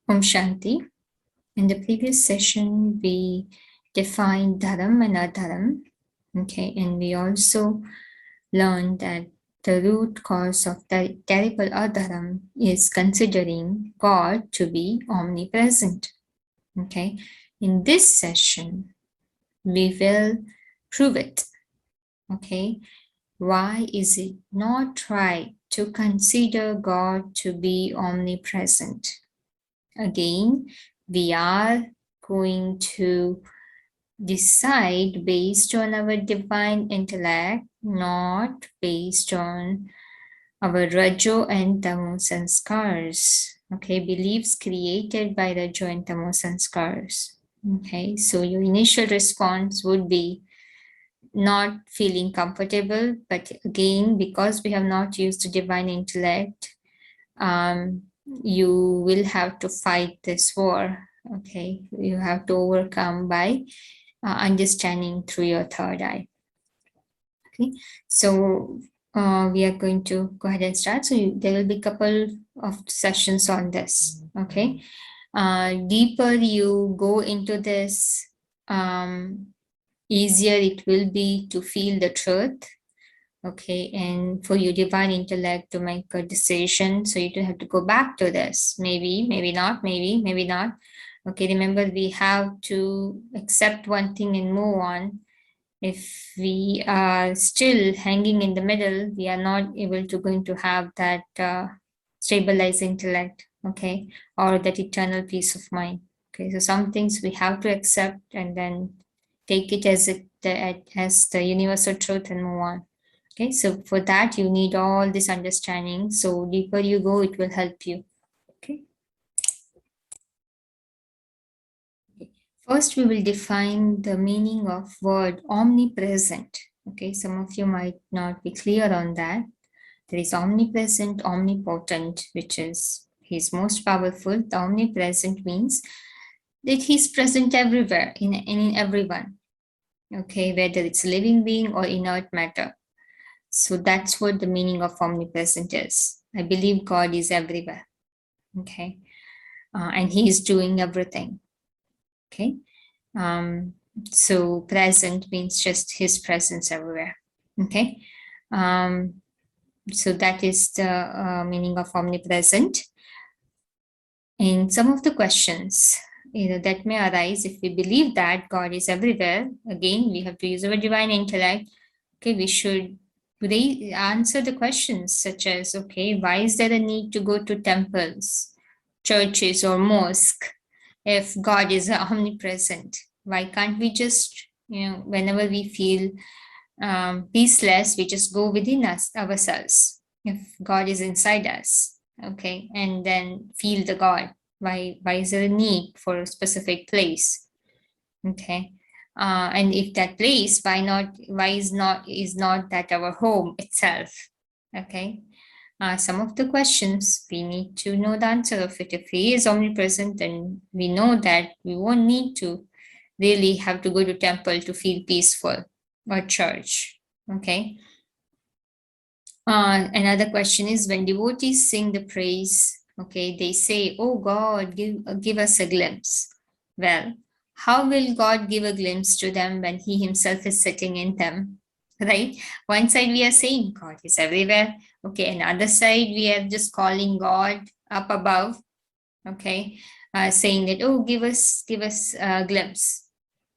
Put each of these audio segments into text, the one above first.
Om Shanti. In the previous session, we defined dharam and adharam. Okay, and we also learned that the root cause of the terrible adharam is considering God to be omnipresent. Okay, in this session, we will prove it. Okay, why is it not right to consider God to be omnipresent? Again, we are going to decide based on our divine intellect, not based on our Rajo and Tamo sanskars. Okay, beliefs created by Rajo and Tamo sanskars. Okay, so your initial response would be not feeling comfortable, but again, because we have not used the divine intellect, you will have to fight this war. Okay, you have to overcome by understanding through your third eye. Okay, so we are going to go ahead and start. So there will be a couple of sessions on this. Okay, deeper you go into this, easier it will be to feel the truth. Okay, and for your divine intellect to make a decision, so you don't have to go back to this. Maybe, maybe not, maybe not. Okay, remember we have to accept one thing and move on. If we are still hanging in the middle, we are not able to going to have that stabilized intellect, okay, or that eternal peace of mind. Okay, so some things we have to accept and then take it as the universal truth and move on. Okay, so for that you need all this understanding. So deeper you go, it will help you. Okay. First, we will define the meaning of word omnipresent. Okay, some of you might not be clear on that. There is omnipresent, omnipotent, which is he's most powerful. The omnipresent means that he's present everywhere, in everyone. Okay, whether it's a living being or inert matter. So that's what the meaning of omnipresent is. I believe God is everywhere. Okay, and he is doing everything. Okay, so present means just his presence everywhere. Okay, so that is the meaning of omnipresent. In some of the questions, that may arise if we believe that God is everywhere. Again, we have to use our divine intellect. Okay, we should answer the questions such as, okay, why is there a need to go to temples, churches, or mosque if God is omnipresent? Why can't we just, whenever we feel peaceless, we just go within us, ourselves, if God is inside us, okay, and then feel the God. Why is there a need for a specific place? Okay, and if that place, why is not that our home itself? Okay, some of the questions we need to know the answer of it. If he is omnipresent, then we know that we won't need to really have to go to temple to feel peaceful, or church. Okay. Another question is, when devotees sing the praise, okay, they say, oh God, give us a glimpse. Well, how will God give a glimpse to them when he himself is sitting in them? Right? One side we are saying God is everywhere. Okay, another side we are just calling God up above. Okay, saying that, oh, give us a glimpse.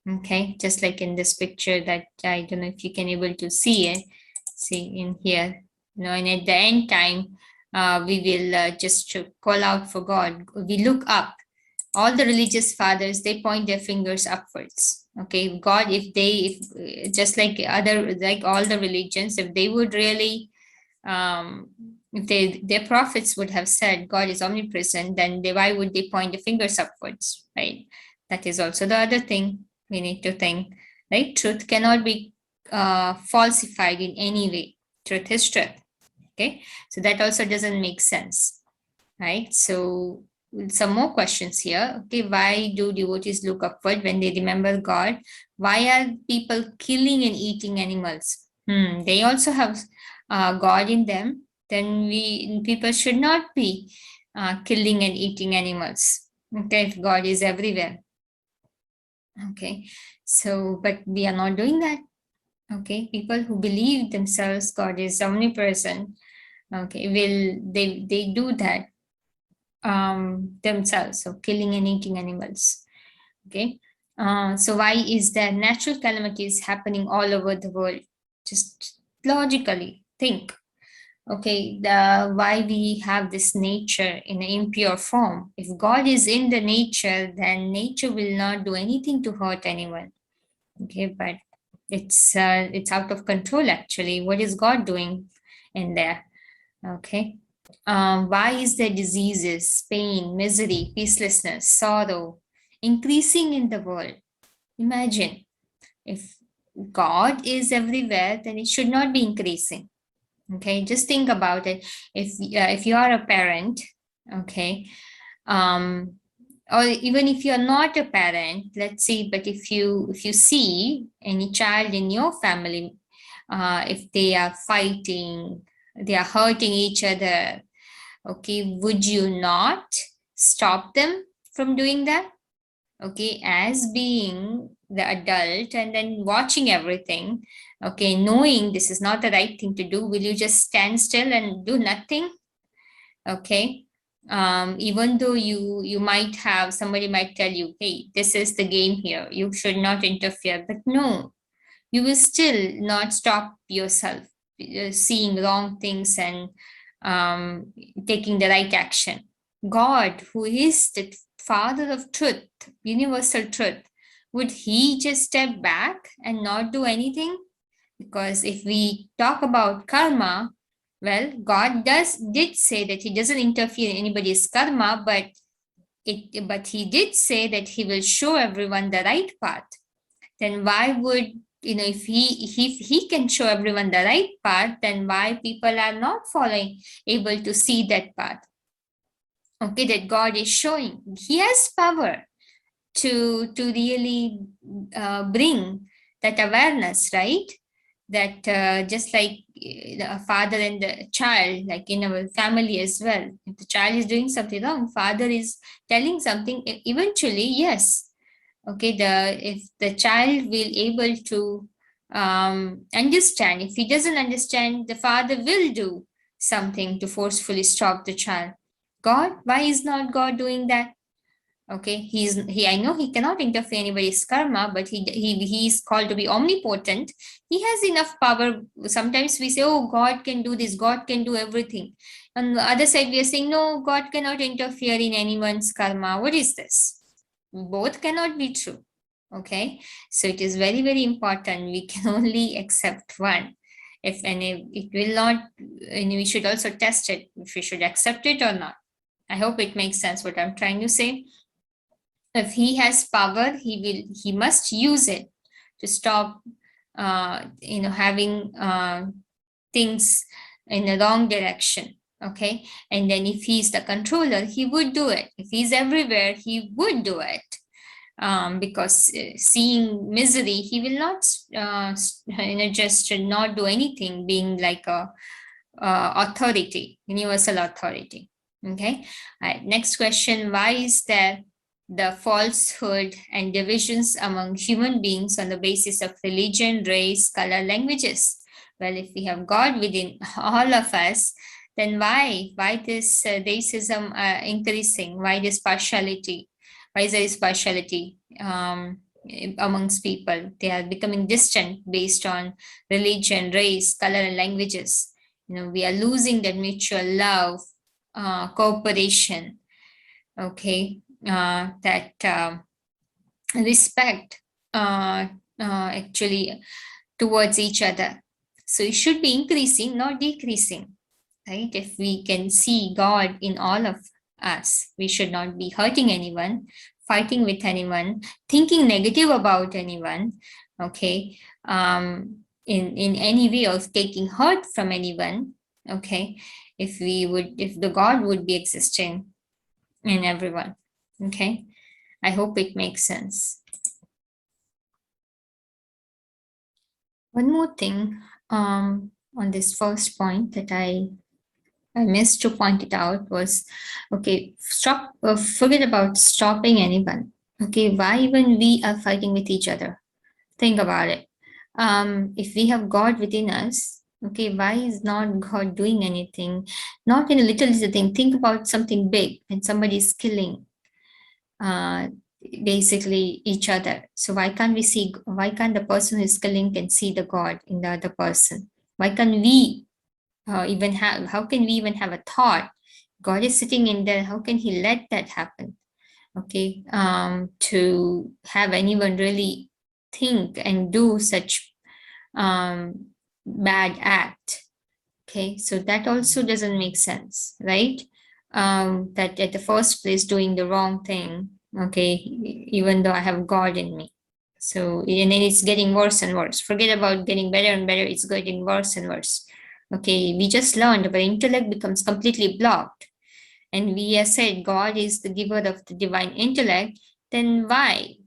Okay, just like in this picture that I don't know if you can able to see it. See in here, and at the end time, we will just call out for God. We look up. All the religious fathers, they point their fingers upwards. Okay, God, if just like all the religions, if they would really, if their prophets would have said God is omnipresent, then why would they point the fingers upwards, right? That is also the other thing we need to think, right? Truth cannot be falsified in any way. Truth is truth. Okay, so that also doesn't make sense, right? So some more questions here. Okay, why do devotees look upward when they remember God? Why are people killing and eating animals? They also have God in them. Then people should not be killing and eating animals. Okay, if God is everywhere. Okay, so but we are not doing that. Okay, people who believe themselves God is omnipresent, okay, they do that themselves, so killing and eating animals. Okay, so why is there natural calamities happening all over the world? Just logically think. Okay, the why we have this nature in an impure form. If God is in the nature, then nature will not do anything to hurt anyone. Okay, but it's out of control actually. What is God doing in there? Okay, why is there diseases, pain, misery, peacelessness, sorrow increasing in the world? Imagine if God is everywhere, then it should not be increasing. Okay, just think about it. If you are a parent, okay, um, or even if you're not a parent, let's see, but if you see any child in your family, if they are fighting, they are hurting each other, okay, would you not stop them from doing that? Okay, as being the adult and then watching everything, okay, knowing this is not the right thing to do, will you just stand still and do nothing? Okay, even though you might have, somebody might tell you, hey, this is the game here, you should not interfere, but no, you will still not stop yourself seeing wrong things and um, taking the right action. God, who is the father of truth, universal truth, would he just step back and not do anything? Because if we talk about karma, well, God did say that he doesn't interfere in anybody's karma, but he did say that he will show everyone the right path. Then why would, if he can show everyone the right path, then why people are not following, able to see that path? Okay, that God is showing. He has power to really bring that awareness, right? That just like a father and the child, like in our family as well, if the child is doing something wrong, father is telling something, eventually, yes, okay, if the child will able to understand, if he doesn't understand, the father will do something to forcefully stop the child. God, why is not God doing that? Okay, I know he cannot interfere anybody's karma, but he's called to be omnipotent. He has enough power. Sometimes we say, oh, God can do this, God can do everything. On the other side, we are saying, no, God cannot interfere in anyone's karma. What is this? Both cannot be true. Okay, so it is very, very important. We can only accept one. If any, it will not, and we should also test it if we should accept it or not. I hope it makes sense what I'm trying to say. If he has power, he must use it to stop having things in the wrong direction. Okay, and then if he's the controller, he would do it. If he's everywhere, he would do it. Because seeing misery, he will not just not do anything, being like a authority, universal authority. Okay. All right, next question. Why is there the falsehood and divisions among human beings on the basis of religion, race, color, languages? Well, if we have God within all of us, then why this racism increasing? Why this partiality? Why is there is partiality amongst people? They are becoming distant based on religion, race, color, and languages. We are losing that mutual love, cooperation, okay, that respect actually towards each other. So it should be increasing, not decreasing, right? If we can see God in all of us, we should not be hurting anyone, fighting with anyone, thinking negative about anyone, okay, in any way of taking hurt from anyone, okay, if the God would be existing in everyone, okay. I hope it makes sense. One more thing on this first point that I I missed to point it out was, okay, forget about stopping anyone. Okay, why even we are fighting with each other? Think about it. If we have God within us, okay, why is not God doing anything? Not in a little thing. Think about something big when somebody is killing uh, basically each other. So why can't the person who is killing can see the God in the other person? Why can't we how can we even have a thought? God is sitting in there. How can he let that happen? Okay. To have anyone really think and do such bad act. Okay. So that also doesn't make sense, right? That at the first place doing the wrong thing, okay, even though I have God in me. So, and then it's getting worse and worse. Forget about getting better and better, it's getting worse and worse. Okay, we just learned our intellect becomes completely blocked. And we have said God is the giver of the divine intellect, then why?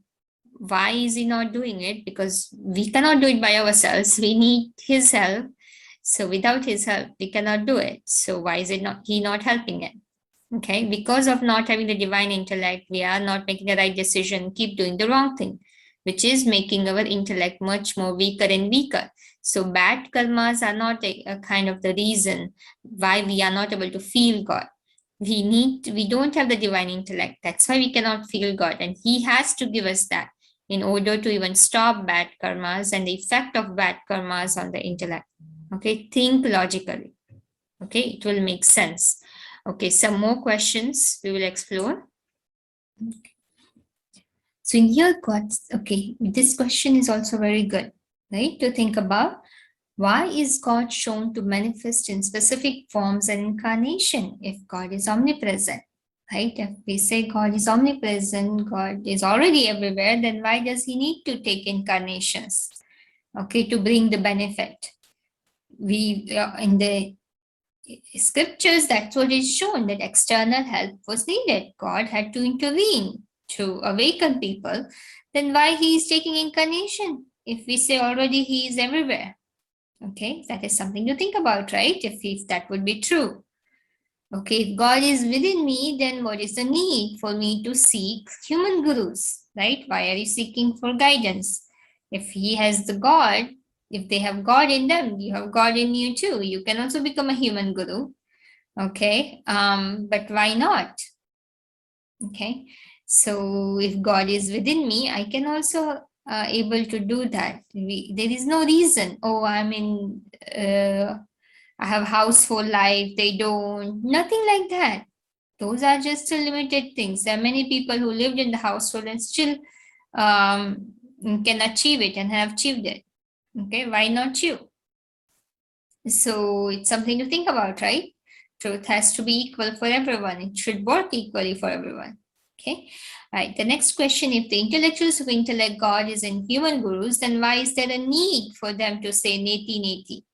Why is he not doing it? Because we cannot do it by ourselves. We need his help. So without his help, we cannot do it. So why is it not he not helping it? Okay, because of not having the divine intellect, we are not making the right decision, keep doing the wrong thing, which is making our intellect much more weaker and weaker. So bad karmas are not a kind of the reason why we are not able to feel God. We don't have the divine intellect. That's why we cannot feel God. And he has to give us that in order to even stop bad karmas and the effect of bad karmas on the intellect. Okay, think logically. Okay, it will make sense. Okay, some more questions we will explore. So in here, okay, this question is also very good, right? To think about why is God shown to manifest in specific forms and incarnation if God is omnipresent, right? If we say God is omnipresent, God is already everywhere, then why does he need to take incarnations, okay, to bring the benefit? We, in the scriptures, that's what is shown, that external help was needed. God had to intervene to awaken people. Then why he is taking incarnation if we say already he is everywhere? Okay, that is something to think about, right? If that would be true. Okay, if God is within me, then what is the need for me to seek human gurus, right? Why are you seeking for guidance? If he has the God, if they have God in them, you have God in you too. You can also become a human guru. Okay, but why not? Okay, so if God is within me, I can also able to do that. There is no reason. Oh, I have house for life. They don't. Nothing like that. Those are just limited things. There are many people who lived in the household and still can achieve it and have achieved it. Okay, why not you? So it's something to think about, right? Truth has to be equal for everyone. It should work equally for everyone. Okay. All right. The next question, if the intellectuals of intellect God is in human gurus, then why is there a need for them to say neti neti?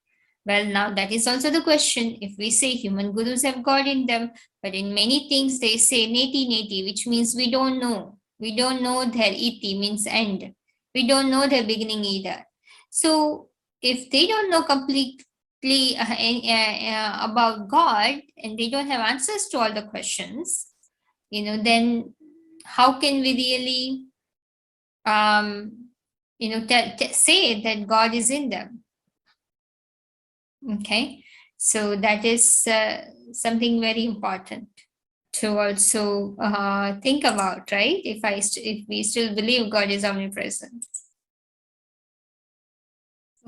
Well, now that is also the question. If we say human gurus have God in them, but in many things they say neti neti, which means we don't know. We don't know their iti means end. We don't know their beginning either. So if they don't know completely about God and they don't have answers to all the questions, then how can we really, say that God is in them? Okay, so that is something very important to also think about, right? If we still believe God is omnipresent.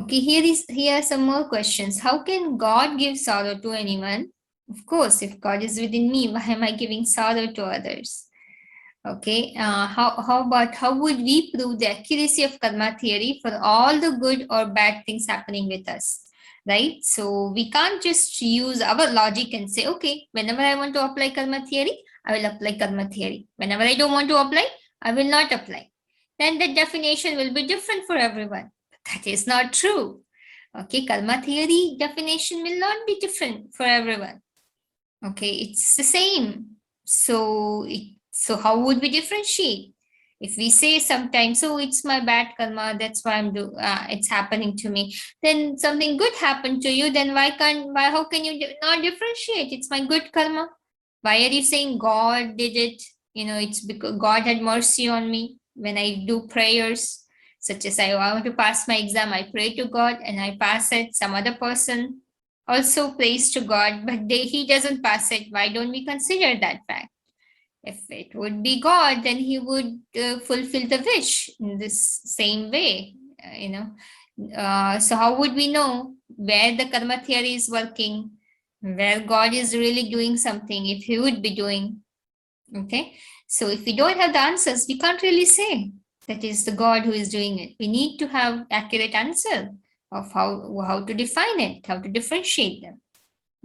Okay, here are some more questions. How can God give sorrow to anyone? Of course, if God is within me, why am I giving sorrow to others? Okay, how would we prove the accuracy of karma theory for all the good or bad things happening with us? Right? So we can't just use our logic and say, okay, whenever I want to apply karma theory, I will apply karma theory. Whenever I don't want to apply, I will not apply. Then the definition will be different for everyone. That is not true. Okay, karma theory definition will not be different for everyone. Okay, it's the same. So how would we differentiate? If we say sometimes, oh, it's my bad karma, that's why it's happening to me, then something good happened to you, then how can you not differentiate? It's my good karma. Why are you saying God did it? It's because God had mercy on me when I do prayers, such as I want to pass my exam, I pray to God and I pass it. Some other person also prays to God, but he doesn't pass it. Why don't we consider that fact? If it would be God, then he would fulfill the wish in this same way, So how would we know where the karma theory is working, where God is really doing something, if he would be doing? Okay, so if we don't have the answers, we can't really say that is the God who is doing it. We need to have accurate answer of how to define it, how to differentiate them.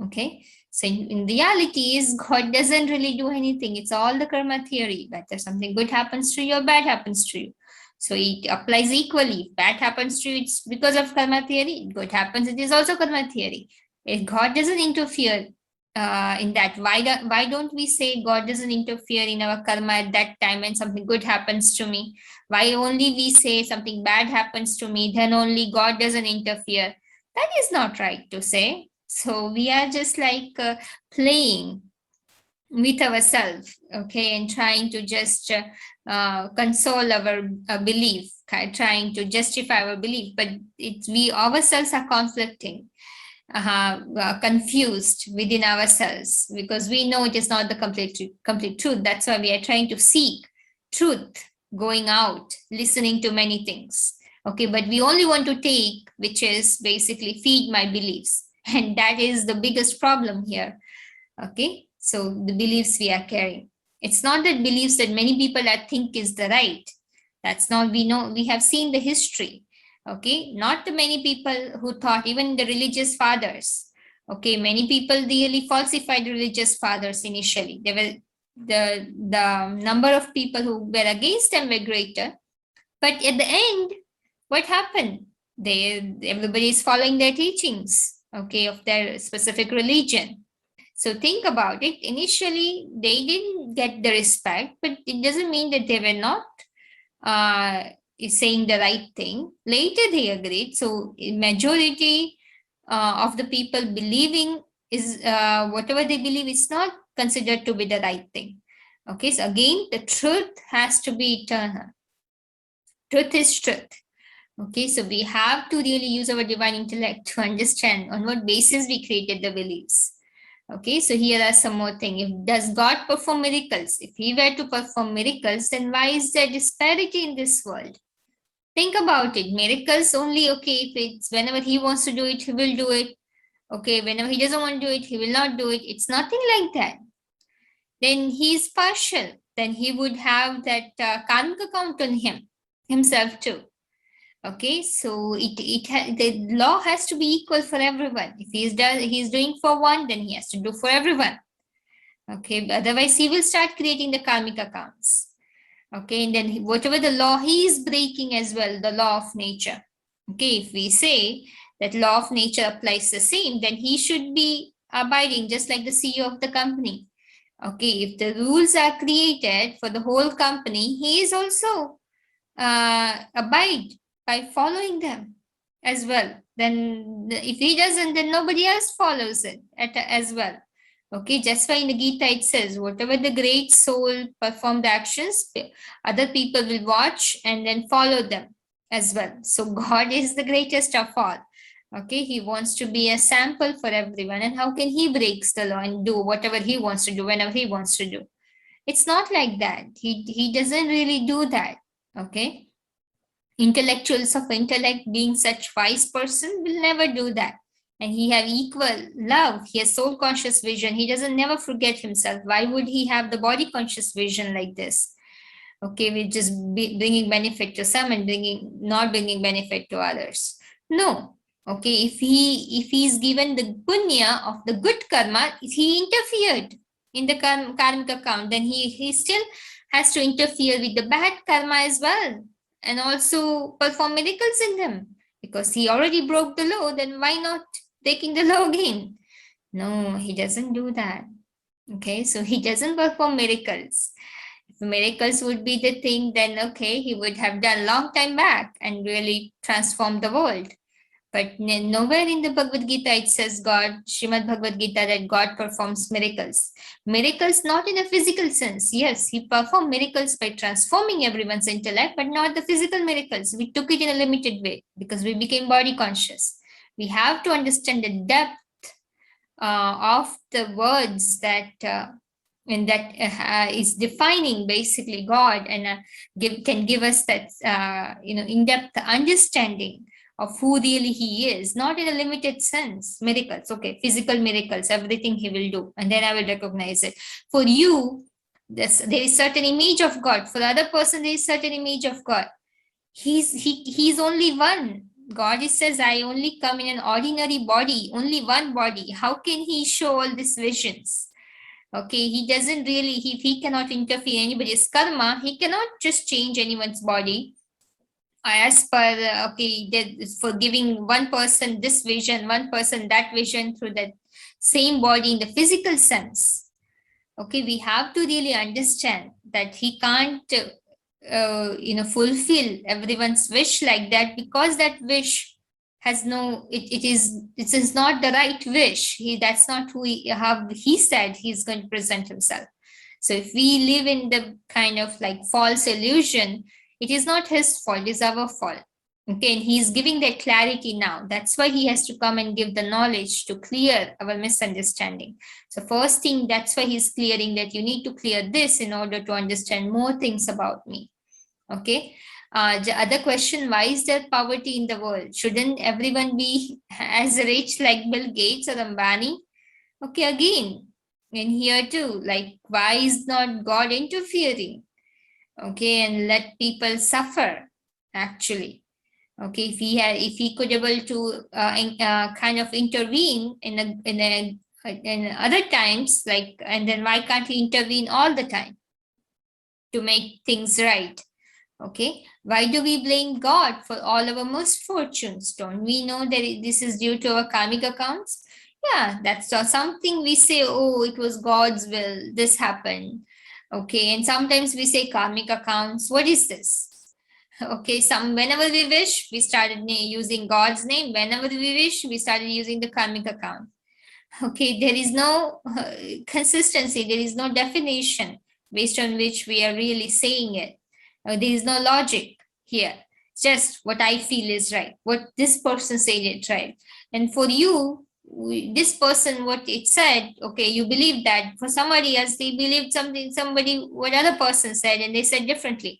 Okay, so in reality is God doesn't really do anything. It's all the karma theory. Whether something good happens to you or bad happens to you, so it applies equally. If bad happens to you, it's because of karma theory. Good happens, it is also karma theory. If God doesn't interfere in that, why don't we say God doesn't interfere in our karma at that time when something good happens to me? Why only we say something bad happens to me, then only God doesn't interfere? That is not right to say. So we are just like playing with ourselves, okay, and trying to just console our belief, trying to justify our belief, but we ourselves are conflicting, confused within ourselves, because we know it is not the complete truth. That's why we are trying to seek truth, going out, listening to many things. Okay, but we only want to take, which is basically feed my beliefs. And that is the biggest problem here. Okay, so the beliefs we are carrying. It's not that beliefs that many people think is the right. That's not, we have seen the history. Okay, not the many people who thought, even the religious fathers. Okay, many people really falsified religious fathers initially. They were the number of people who were against them were greater. But at the end, what happened? Everybody is following their teachings, okay, of their specific religion. So think about it. Initially, they didn't get the respect, but it doesn't mean that they were not saying the right thing. Later, they agreed. So majority of the people believing is whatever they believe is not considered to be the right thing. Okay, so again, the truth has to be eternal. Truth is truth. Okay, so we have to really use our divine intellect to understand on what basis we created the beliefs. Okay, so here are some more things. Does God perform miracles? If he were to perform miracles, then why is there disparity in this world? Think about it. Miracles only, okay, if it's whenever he wants to do it, he will do it. Okay, whenever he doesn't want to do it, he will not do it. It's nothing like that. Then he is partial. Then he would have that karmic account on himself too. Okay, so the law has to be equal for everyone. If he's doing for one, then he has to do for everyone. Okay, otherwise he will start creating the karmic accounts. Okay, and then whatever the law he is breaking as well, the law of nature. Okay, if we say that law of nature applies the same, then he should be abiding just like the CEO of the company. Okay, if the rules are created for the whole company, he is also abide by following them as well. Then if he doesn't, then nobody else follows it as well. Okay, just why in the Gita it says, whatever the great soul performed actions, other people will watch and then follow them as well. So God is the greatest of all. Okay, he wants to be a sample for everyone. And how can he breaks the law and do whatever he wants to do whenever he wants to do? It's not like that. He doesn't really do that. Okay, intellectuals of intellect, being such wise person, will never do that. And he have equal love, he has soul conscious vision, he doesn't never forget himself. Why would he have the body conscious vision like this? Okay, we're just bringing benefit to some and not bringing benefit to others. No. Okay, if he's given the punya of the good karma, he interfered in the karmic account, then he still has to interfere with the bad karma as well, and also perform miracles in them, because he already broke the law. Then why not breaking the law again? No, he doesn't do that. Okay, so he doesn't perform miracles. If miracles would be the thing, then okay, he would have done long time back and really transformed the world. But nowhere in the Bhagavad Gita it says Srimad Bhagavad Gita, that God performs miracles. Miracles not in a physical sense. Yes, he performed miracles by transforming everyone's intellect, but not the physical miracles. We took it in a limited way because we became body conscious. We have to understand the depth of the words that and that is defining basically God, and can give us that in-depth understanding of who really he is, not in a limited sense. Miracles, okay, physical miracles, everything he will do, and then I will recognize it. For you, there is certain image of God. For the other person, there is certain image of God. He's only one. God says, I only come in an ordinary body, only one body. How can he show all these visions? Okay, he doesn't really, if he cannot interfere in anybody's karma, he cannot just change anyone's body. As per, for giving one person this vision, one person that vision through that same body in the physical sense. Okay, we have to really understand that he can't fulfill everyone's wish like that, because that wish has no, it is not the right wish. That's not who how he said he's going to present himself. So if we live in the kind of like false illusion, it is not his fault, it is our fault. Okay, and he's giving that clarity now. That's why he has to come and give the knowledge to clear our misunderstanding. So first thing, that's why he's clearing that you need to clear this in order to understand more things about me. Okay. The other question, why is there poverty in the world? Shouldn't everyone be as rich like Bill Gates or Ambani? Okay, again, in here too, like, why is not God interfering? Okay, and let people suffer, actually. Okay, if he could able to kind of intervene in other times, like, and then why can't he intervene all the time to make things right? Okay, why do we blame God for all our misfortunes? Don't we know that this is due to our karmic accounts? Yeah, that's something we say, oh, it was God's will, this happened. Okay, and sometimes we say karmic accounts. What is this? Okay, whenever we wish, we started using God's name. Whenever we wish, we started using the karmic account. Okay, there is no consistency, there is no definition based on which we are really saying it. There is no logic here. It's just what I feel is right, what this person said is right. And for you, this person, what it said, okay, you believe that. For somebody else, they believed what other person said, and they said differently.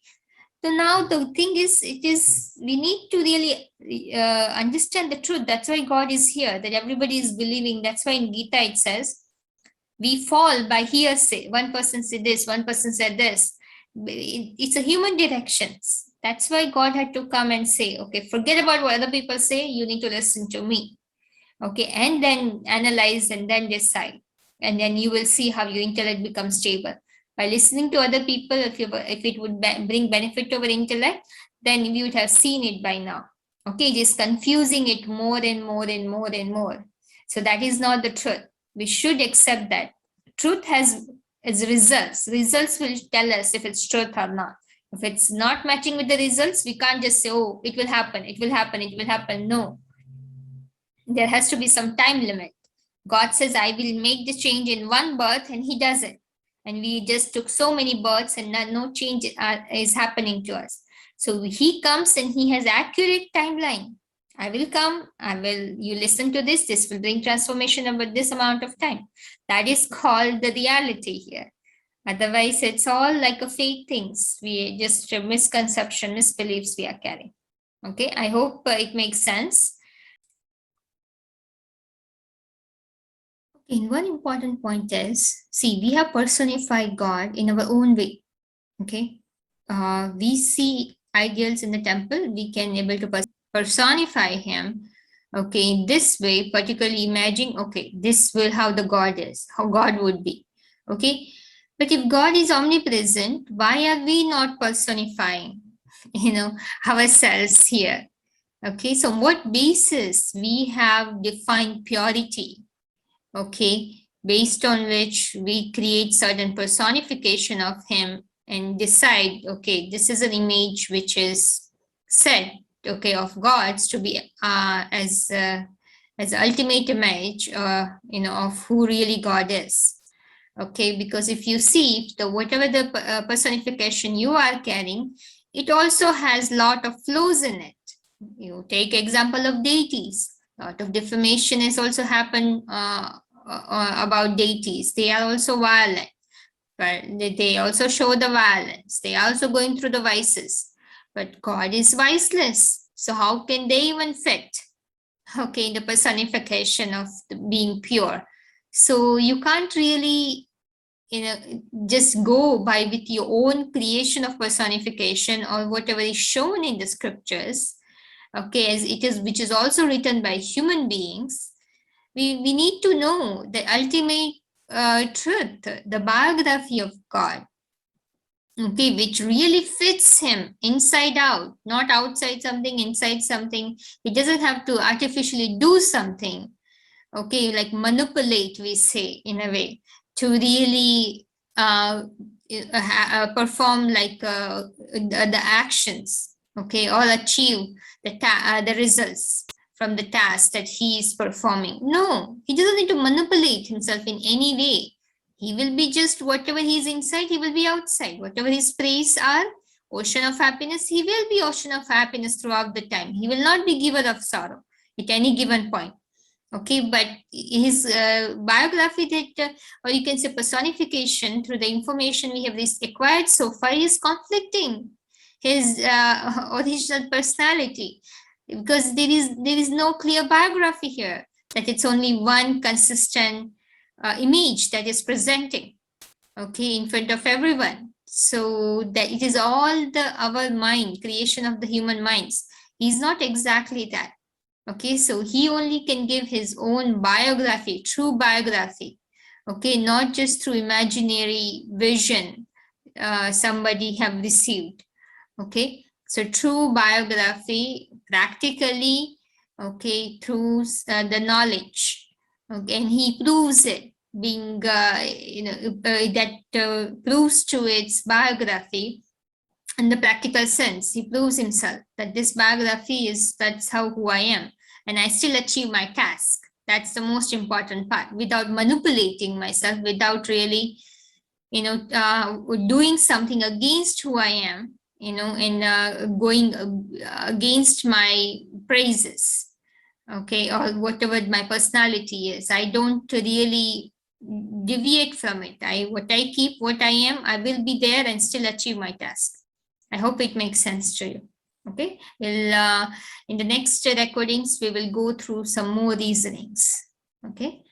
So now the thing is, we need to really understand the truth. That's why God is here, that everybody is believing. That's why in Gita it says, we fall by hearsay. One person said this, one person said this. It's a human directions. That's why God had to come and say, okay, forget about what other people say. You need to listen to me. Okay, and then analyze and then decide. And then you will see how your intellect becomes stable. By listening to other people, if it would bring benefit to our intellect, then we would have seen it by now. Okay, just confusing it more and more and more and more. So that is not the truth. We should accept that. Truth has its results. Results will tell us if it's truth or not. If it's not matching with the results, we can't just say, oh, it will happen, it will happen, it will happen. No. There has to be some time limit. God says, I will make the change in one birth, and he does it. And we just took so many births and no change is happening to us. So he comes and he has accurate timeline. I will come, you listen to this will bring transformation over this amount of time. That is called the reality here. Otherwise, it's all like a fake things. We just a misconception, misbeliefs we are carrying. Okay, I hope it makes sense. And one important point is, see, we have personified God in our own way. Okay, we see ideals in the temple, we can able to personify him. Okay, in this way, particularly imagine, okay, this will how the God is, how God would be. Okay, but if God is omnipresent, why are we not personifying, ourselves here? Okay, so what basis we have defined purity? Okay, based on which we create certain personification of him and decide, okay, this is an image which is set, okay, of gods to be as ultimate image, of who really God is. Okay, because if you see the whatever the personification you are carrying, it also has lot of flaws in it. You take example of deities. A lot of defamation has also happened about deities. They are also violent, but they also show the violence. They are also going through the vices. But God is viceless. So how can they even fit? Okay, the personification of being pure. So you can't really, just go by with your own creation of personification or whatever is shown in the scriptures, okay, as it is, which is also written by human beings. We need to know the ultimate truth, the biography of God, okay, which really fits him inside out, not outside something, inside something. He doesn't have to artificially do something, okay, like manipulate, we say, in a way, to really perform like the actions, okay, or achieve the results from the task that he is performing. No, he doesn't need to manipulate himself in any way. He will be just whatever he's inside, he will be outside. Whatever his praise are, ocean of happiness, he will be ocean of happiness throughout the time. He will not be giver of sorrow at any given point. Okay, but his biography that, or you can say personification through the information we have acquired so far is conflicting his original personality, because there is no clear biography here, that it's only one consistent image that is presenting, okay, in front of everyone. So that it is all our mind, creation of the human minds. He's not exactly that. Okay, so he only can give his own biography, true biography. Okay, not just through imaginary vision somebody have received. Okay, so true biography practically, okay, through the knowledge. Okay, and he proves it, being that proves to its biography in the practical sense. He proves himself that this biography is, that's how who I am, and I still achieve my task. That's the most important part, without manipulating myself, without really doing something against who I am, and going against my praises, okay, or whatever my personality is. I don't really deviate from it. What I keep, what I am, I will be there and still achieve my task. I hope it makes sense to you. Okay, we'll in the next recordings we will go through some more reasonings. Okay.